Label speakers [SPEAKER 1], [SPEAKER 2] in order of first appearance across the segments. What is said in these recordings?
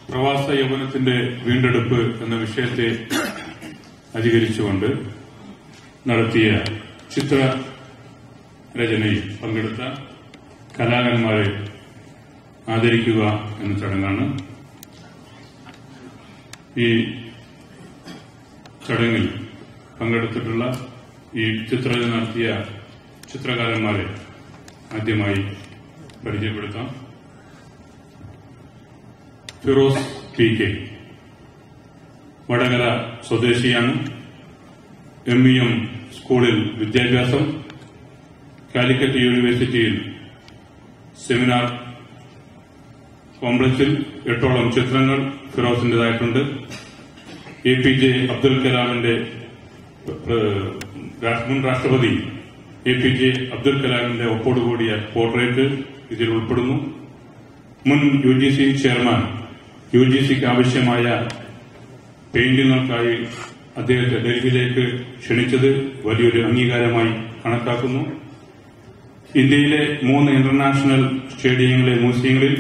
[SPEAKER 1] പ്രവാസ യൗവനത്തിന്റെ വീണ്ടെടുപ്പ് എന്ന വിഷയത്തെ അധികരിച്ചുകൊണ്ട് നടത്തിയ ചിത്രരചനയിൽ പങ്കെടുത്ത കലാകാരന്മാരെ ആദരിക്കുക എന്ന ചടങ്ങാണ്. ഈ ചടങ്ങിൽ പങ്കെടുത്തിട്ടുള്ള ഈ ചിത്രരചന നടത്തിയ ചിത്രകാരന്മാരെ ആദ്യമായി പരിചയപ്പെടുത്താം. ഫിറോസ് പി.കെ. വടകര സ്വദേശിയാണ്. MEM സ്കൂളിൽ വിദ്യാഭ്യാസം. കാലിക്കറ്റ് യൂണിവേഴ്സിറ്റിയിൽ സെമിനാർ കോംപ്ലക്സിൽ 8ഓളം ചിത്രങ്ങൾ ഫിറോസിന്റേതായിട്ടുണ്ട്. APJ അബ്ദുൽ കലാമിന്റെ മുൻ രാഷ്ട്രപതി APJ അബ്ദുൽ കലാമിന്റെ ഒപ്പോടുകൂടിയ പോർട്രേറ്റ് ഇതിൽ ഉൾപ്പെടുന്നു. മുൻ UGC ചെയർമാൻ UGCക്ക് ആവശ്യമായ പെയിന്റിങ്ങുകൾക്കായി അദ്ദേഹത്തെ ഡൽഹിയിലേക്ക് ക്ഷണിച്ചത് വലിയൊരു അംഗീകാരമായി കണക്കാക്കുന്നു. ഇന്ത്യയിലെ 3 ഇന്റർനാഷണൽ സ്റ്റേഡിയങ്ങളിലെ മ്യൂസിയങ്ങളിൽ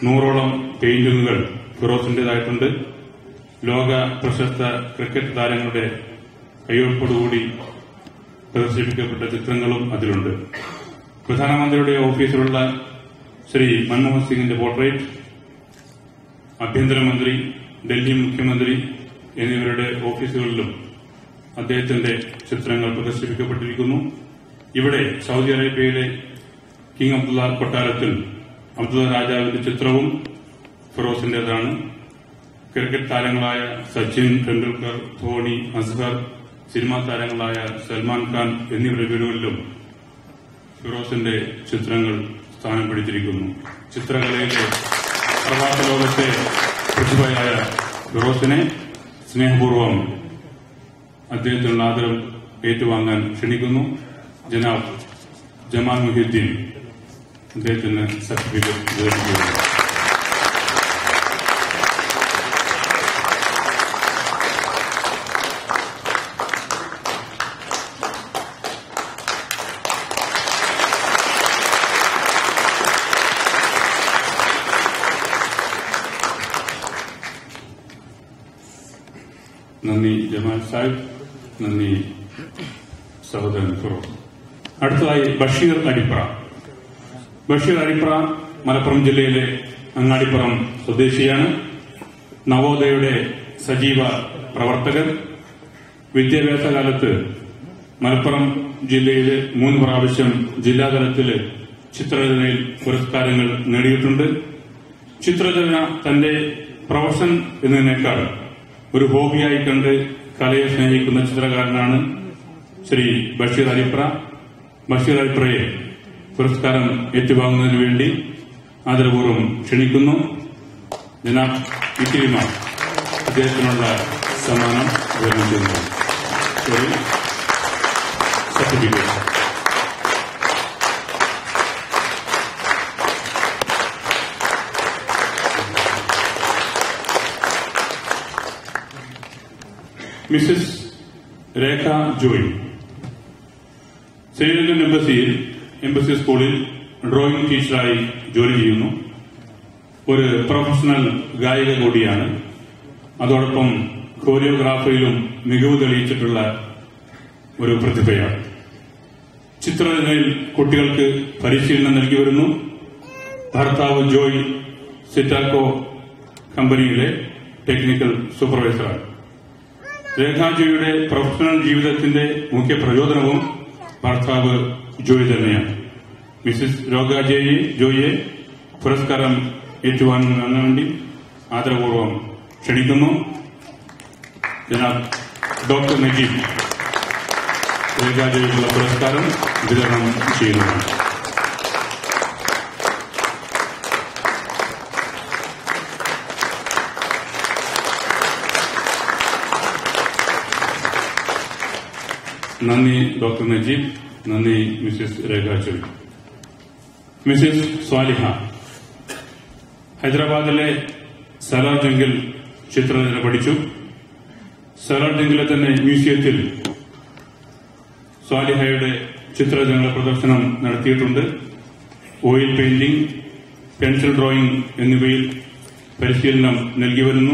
[SPEAKER 1] 100ഓളം പെയിന്റിങ്ങുകൾ ഫിറോസിന്റേതായിട്ടുണ്ട്. ലോക പ്രശസ്ത ക്രിക്കറ്റ് താരങ്ങളുടെ കയ്യൊപ്പോടുകൂടി പ്രദർശിപ്പിക്കപ്പെട്ട ചിത്രങ്ങളും അതിലുണ്ട്. പ്രധാനമന്ത്രിയുടെ ഓഫീസിലുള്ള ശ്രീ മൻമോഹൻ സിംഗിന്റെ പോർട്രേറ്റ്, ആഭ്യന്തരമന്ത്രി, ഡൽഹി മുഖ്യമന്ത്രി എന്നിവരുടെ ഓഫീസുകളിലും അദ്ദേഹത്തിന്റെ ചിത്രങ്ങൾ പ്രദർശിപ്പിക്കപ്പെട്ടിരിക്കുന്നു. ഇവിടെ സൌദി അറേബ്യയിലെ കിങ് അബ്ദുള്ള കൊട്ടാരത്തിൽ അബ്ദുള്ള രാജാവിന്റെ ചിത്രവും ഫിറോസിന്റേതാണ്. ക്രിക്കറ്റ് താരങ്ങളായ സച്ചിൻ ടെണ്ടുൽക്കർ, ധോണി, അസ്ഹർ, സിനിമാ താരങ്ങളായ സൽമാൻ ഖാൻ എന്നിവരുടെ വീടുകളിലും ഫിറോസിന്റെ ചിത്രങ്ങൾ സ്ഥാനം പിടിച്ചിരിക്കുന്നു. ചിത്രകലയിലെ പ്രവാസ ലോകത്തെ പ്രതിഭയായ ഫിറോസിനെ സ്നേഹപൂർവ്വം അദ്ദേഹത്തിനുള്ള ആദരം ഏറ്റുവാങ്ങാൻ ക്ഷണിക്കുന്നു. ജനാബ് ജമാൽ മുഹിദ്ദീൻ അദ്ദേഹത്തിന് സർട്ടിഫിക്കറ്റ് വിതരണം. നന്ദി ജമാൽ സാഹിബ്, നന്ദി സഹോദരൻ ഫിറോസ്. അടുത്തതായി ബഷീർ അടിപ്ര. ബഷീർ അടിപ്ര മലപ്പുറം ജില്ലയിലെ അങ്ങാടിപ്പുറം സ്വദേശിയാണ്. നവോദയയുടെ സജീവ പ്രവർത്തകൻ. വിദ്യാഭ്യാസ കാലത്ത് മലപ്പുറം ജില്ലയിലെ 3 പ്രാവശ്യം ജില്ലാതലത്തിൽ ചിത്രരചനയിൽ പുരസ്കാരങ്ങൾ നേടിയിട്ടുണ്ട്. ചിത്രരചന തന്റെ പ്രൊഫഷൻ എന്നതിനേക്കാൾ ഒരു ഹോബിയായി കണ്ട് കലയെ സ്നേഹിക്കുന്ന ചിത്രകാരനാണ് ശ്രീ ബഷീർ അരിപ്ര. ബഷീർ അരിപ്രയെ പുരസ്കാരം ഏറ്റുവാങ്ങുന്നതിന് വേണ്ടി ആദരപൂർവ്വം ക്ഷണിക്കുന്നു. ജനാബ് ഇക്രിമ അദ്ദേഹത്തിനുള്ള സമ്മാനം വിതരണം ചെയ്യുന്നു. സർട്ടിഫിക്കറ്റ്. മിസസ് രേഖ ജോയ് ശ്രീലങ്കൻ എംബസി സ്കൂളിൽ ഡ്രോയിംഗ് ടീച്ചറായി ജോലി ചെയ്യുന്നു. ഒരു പ്രൊഫഷണൽ ഗായിക കൂടിയാണ്. അതോടൊപ്പം കോറിയോഗ്രാഫിയിലും മികവ് തെളിയിച്ചിട്ടുള്ള ഒരു പ്രതിഭയാണ്. ചിത്രരചനയിൽ കുട്ടികൾക്ക് പരിശീലനം നൽകി വരുന്നു. ഭർത്താവ് ജോയ് സിറ്റാക്കോ കമ്പനിയിലെ ടെക്നിക്കൽ സൂപ്പർവൈസറാണ്. രേഖാജോയുടെ പ്രൊഫഷണൽ ജീവിതത്തിന്റെ മുഖ്യ പ്രചോദനവും ഭർത്താവ് ജോയ് തന്നെയാണ്. മിസസ് ജോയിയെ പുരസ്കാരം ഏറ്റുവാങ്ങുന്നതിന് വേണ്ടി ആദരപൂർവ്വം ക്ഷണിക്കുന്നു. ജനാബ് ഡോക്ടർ നജീബ് രേഖാജോയ്ക്കുള്ള പുരസ്കാരം വിതരണം ചെയ്യുന്നതാണ്. നന്ദി ഡോക്ടർ നജീബ്, നന്ദി മിസസ് രേഖാജോയ്. മിസസ് സ്വാലിഹ ഹൈദരാബാദിലെ സലാർ ജംഗിൽ ചിത്രരചന പഠിച്ചു. സലാർ ജംഗിലെ തന്നെ മ്യൂസിയത്തിൽ സ്വാലിഹയുടെ ചിത്രരചന പ്രദർശനം നടത്തിയിട്ടുണ്ട്. ഓയിൽ പെയിന്റിംഗ്, പെൻസിൽ ഡ്രോയിംഗ് എന്നിവയിൽ പരിശീലനം നൽകി വരുന്നു.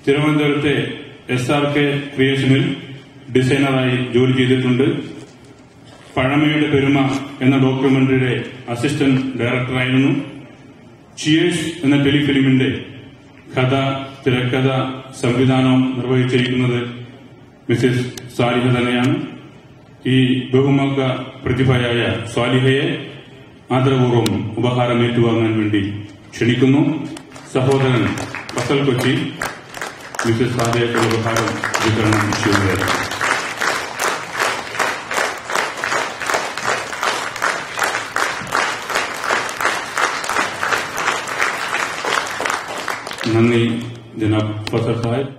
[SPEAKER 1] തിരുവനന്തപുരത്തെ SRK ക്രിയേഷനിൽ ഡിസൈനറായി ജോലി ചെയ്തിട്ടുണ്ട്. പഴമയുടെ പെരുമ എന്ന ഡോക്യുമെന്ററിയുടെ അസിസ്റ്റന്റ് ഡയറക്ടറായിരുന്നു. ചിയേഴ്സ് എന്ന ടെലിഫിലിമിന്റെ കഥ, തിരക്കഥ, സംവിധാനവും നിർവഹിച്ചിരിക്കുന്നത് മിസസ് സാലിഹ തന്നെയാണ്. ഈ ബഹുമുഖ പ്രതിഭയായ സാലിഹയെ ആദരപൂർവ്വം ഉപഹാരം ഏറ്റുവാങ്ങാൻ വേണ്ടി ക്ഷണിക്കുന്നു. സഹോദരൻ ഫസൽ കൊച്ചി മിസസ് സാലിഹയ്ക്കുള്ള ഉപഹാരം വിതരണം ചെയ്യുകയാണ്. നന്ദി ജനാബ് ഫസൽ സാഹിബ്.